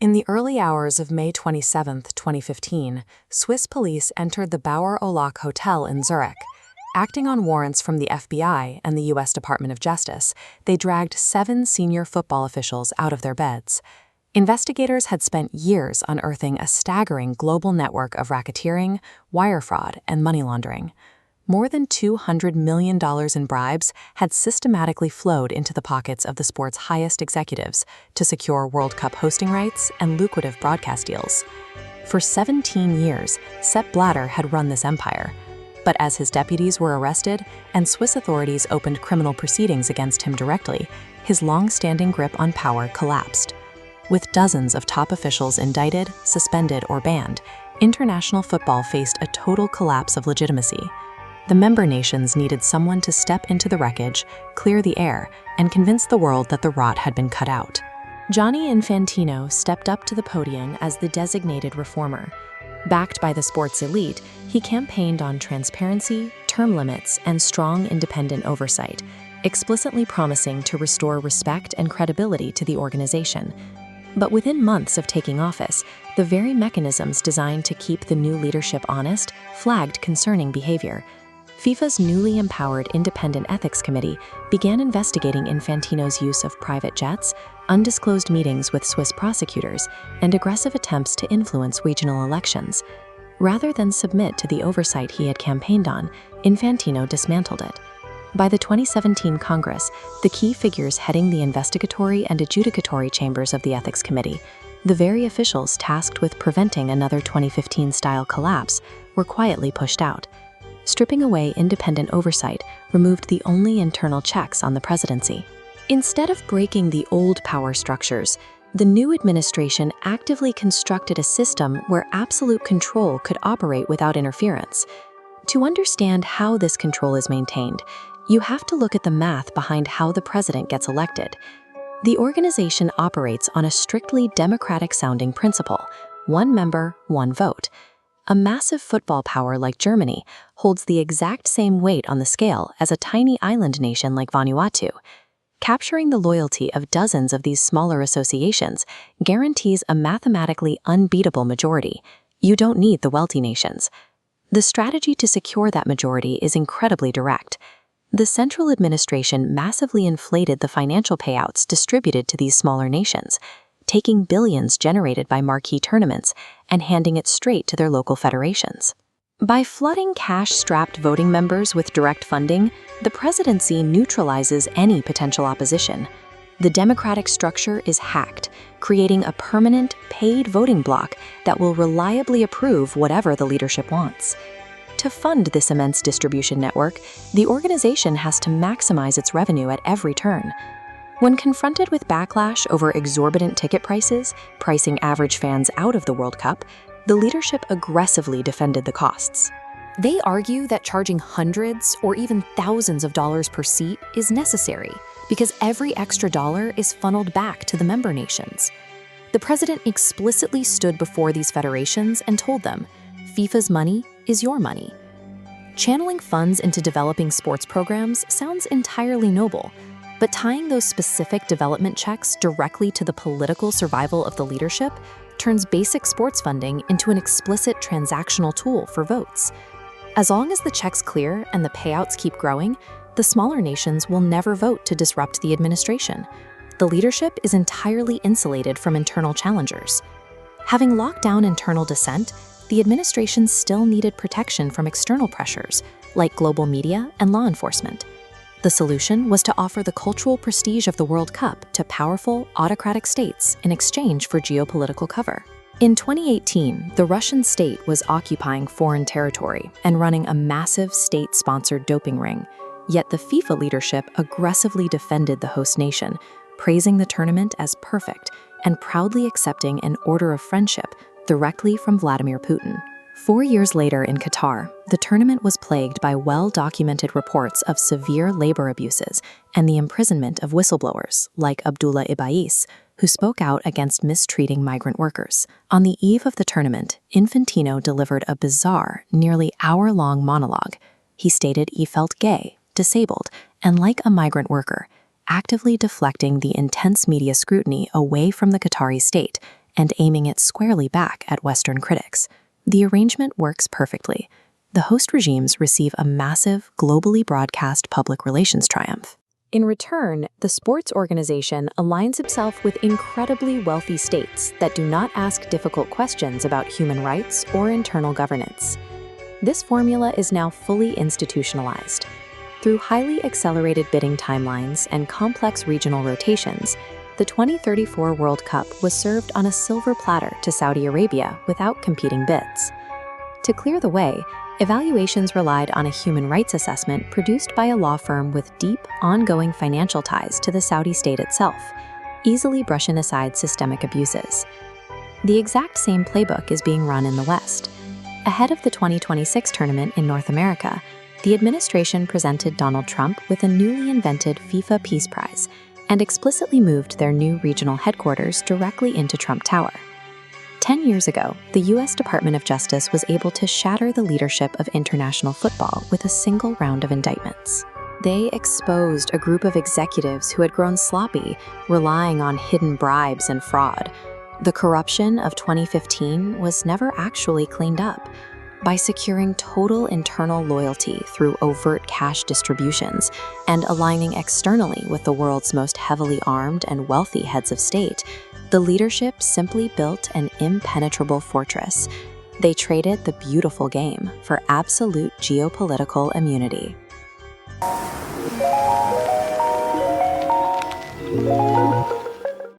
In the early hours of May 27, 2015, Swiss police entered the Bauer Olak Hotel in Zurich. Acting on warrants from the FBI and the U.S. Department of Justice, they dragged 7 senior football officials out of their beds. Investigators had spent years unearthing a staggering global network of racketeering, wire fraud, and money laundering. More than $200 million in bribes had systematically flowed into the pockets of the sport's highest executives to secure World Cup hosting rights and lucrative broadcast deals. For 17 years, Sepp Blatter had run this empire. But as his deputies were arrested and Swiss authorities opened criminal proceedings against him directly, his long-standing grip on power collapsed. With dozens of top officials indicted, suspended, or banned, international football faced a total collapse of legitimacy. The member nations needed someone to step into the wreckage, clear the air, and convince the world that the rot had been cut out. Gianni Infantino stepped up to the podium as the designated reformer. Backed by the sports elite, he campaigned on transparency, term limits, and strong independent oversight, explicitly promising to restore respect and credibility to the organization. But within months of taking office, the very mechanisms designed to keep the new leadership honest flagged concerning behavior. FIFA's newly empowered Independent Ethics Committee began investigating Infantino's use of private jets, undisclosed meetings with Swiss prosecutors, and aggressive attempts to influence regional elections. Rather than submit to the oversight he had campaigned on, Infantino dismantled it. By the 2017 Congress, the key figures heading the investigatory and adjudicatory chambers of the Ethics Committee, the very officials tasked with preventing another 2015-style collapse, were quietly pushed out. Stripping away independent oversight removed the only internal checks on the presidency. Instead of breaking the old power structures, the new administration actively constructed a system where absolute control could operate without interference. To understand how this control is maintained, you have to look at the math behind how the president gets elected. The organization operates on a strictly democratic-sounding principle: one member, one vote. A massive football power like Germany holds the exact same weight on the scale as a tiny island nation like Vanuatu. Capturing the loyalty of dozens of these smaller associations guarantees a mathematically unbeatable majority. You don't need the wealthy nations. The strategy to secure that majority is incredibly direct. The central administration massively inflated the financial payouts distributed to these smaller nations, taking billions generated by marquee tournaments and handing it straight to their local federations. By flooding cash-strapped voting members with direct funding, the presidency neutralizes any potential opposition. The democratic structure is hacked, creating a permanent, paid voting bloc that will reliably approve whatever the leadership wants. To fund this immense distribution network, the organization has to maximize its revenue at every turn. When confronted with backlash over exorbitant ticket prices, pricing average fans out of the World Cup, the leadership aggressively defended the costs. They argue that charging hundreds or even thousands of dollars per seat is necessary because every extra dollar is funneled back to the member nations. The president explicitly stood before these federations and told them, "FIFA's money is your money." Channeling funds into developing sports programs sounds entirely noble, but tying those specific development checks directly to the political survival of the leadership turns basic sports funding into an explicit transactional tool for votes. As long as the checks clear and the payouts keep growing, the smaller nations will never vote to disrupt the administration. The leadership is entirely insulated from internal challengers. Having locked down internal dissent, the administration still needed protection from external pressures, like global media and law enforcement. The solution was to offer the cultural prestige of the World Cup to powerful, autocratic states in exchange for geopolitical cover. In 2018, the Russian state was occupying foreign territory and running a massive state-sponsored doping ring, yet the FIFA leadership aggressively defended the host nation, praising the tournament as perfect and proudly accepting an order of friendship directly from Vladimir Putin. 4 years later in Qatar, the tournament was plagued by well-documented reports of severe labor abuses and the imprisonment of whistleblowers like Abdullah Ibais, who spoke out against mistreating migrant workers. On the eve of the tournament, Infantino delivered a bizarre, nearly hour-long monologue. He stated he felt gay, disabled, and like a migrant worker, actively deflecting the intense media scrutiny away from the Qatari state and aiming it squarely back at Western critics. The arrangement works perfectly. The host regimes receive a massive, globally broadcast public relations triumph. In return, the sports organization aligns itself with incredibly wealthy states that do not ask difficult questions about human rights or internal governance. This formula is now fully institutionalized. Through highly accelerated bidding timelines and complex regional rotations, the 2034 World Cup was served on a silver platter to Saudi Arabia without competing bids. To clear the way, evaluations relied on a human rights assessment produced by a law firm with deep, ongoing financial ties to the Saudi state itself, easily brushing aside systemic abuses. The exact same playbook is being run in the West. Ahead of the 2026 tournament in North America, the administration presented Donald Trump with a newly invented FIFA Peace Prize and explicitly moved their new regional headquarters directly into Trump Tower. 10 years ago, the U.S. Department of Justice was able to shatter the leadership of international football with a single round of indictments. They exposed a group of executives who had grown sloppy, relying on hidden bribes and fraud. The corruption of 2015 was never actually cleaned up. By securing total internal loyalty through overt cash distributions and aligning externally with the world's most heavily armed and wealthy heads of state, the leadership simply built an impenetrable fortress. They traded the beautiful game for absolute geopolitical immunity.